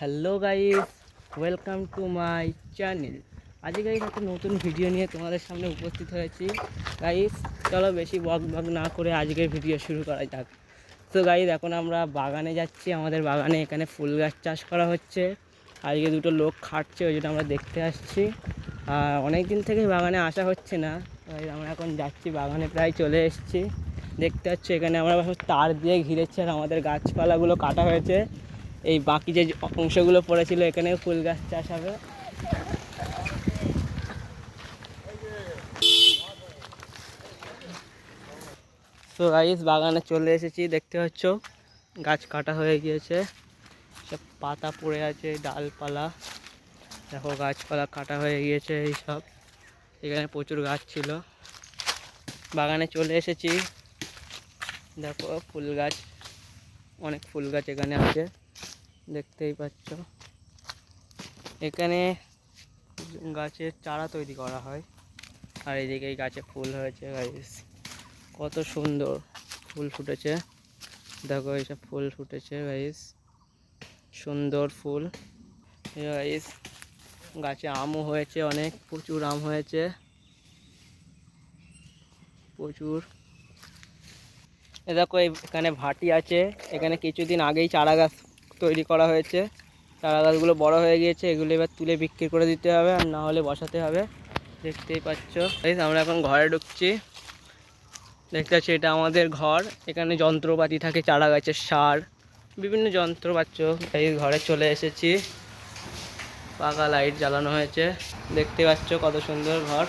Hello guys, welcome to my channel. আজকে guys একটা নতুন ভিডিও নিয়ে তোমাদের সামনে উপস্থিত হয়েছি। গাইস চলো বেশি বক বক না করে আজকের ভিডিও শুরু করা যাক। তো গাইস এখন আমরা বাগানে যাচ্ছি। আমাদের বাগানে এখানে ফুল গাছ চাষ করা হচ্ছে। আজকে দুটো লোক খাটছে, ওই জন্য আমরা দেখতে আসছি। আর অনেক দিন থেকে বাগানে আসা হচ্ছে না, তাই আমরা এখন যাচ্ছি। বাগানে প্রায় চলে এসেছি। দেখতে পাচ্ছি এখানে আমরা তার দিয়ে ঘিরেছি, আর আমাদের গাছপালাগুলো কাটা হয়েছে। এই বাকি যে অংশগুলো পড়েছিল এখানে ফুল গাছ চাষ হবে। তো গাইস বাগানে চলে এসেছি, দেখতে পাচ্ছ গাছ কাটা হয়ে গিয়েছে, সব পাতা পড়ে আছে, ডালপালা দেখো, গাছপালা কাটা হয়ে গিয়েছে। এই সব এখানে প্রচুর গাছ ছিল। বাগানে চলে এসেছি, দেখো ফুল গাছ, অনেক ফুল গাছ এখানে আছে, দেখতেই পাচ্ছ। এখানে গাছের চারা তৈরি করা হয়। আর এইদিকে এই গাছে ফুল হয়েছে গাইস, কত সুন্দর ফুল ফুটেছে। দেখো এইসব ফুল ফুটেছে গাইস, সুন্দর ফুল গাইস। গাছে আমও হয়েছে, অনেক প্রচুর আম হয়েছে, প্রচুর। দেখো এখানে ভাটি আছে, এখানে কিছুদিন আগেই চারা গাছ তৈরি করা হয়েছে। চারা গাছগুলো বড় হয়ে গিয়েছে, এগুলো এবার তুলে বিক্রি করে দিতে হবে, আর না হলে বসাতে হবে। দেখতেই পাচ্ছ আমরা এখন ঘরে ঢুকছি। দেখতে পাচ্ছি এটা আমাদের ঘর। এখানে যন্ত্রপাতি থাকে, চারা গাছের সার, বিভিন্ন যন্ত্রপাতি। এই ঘরে চলে এসেছি, পাকা লাইট জ্বালানো হয়েছে, দেখতে পাচ্ছ কত সুন্দর ঘর।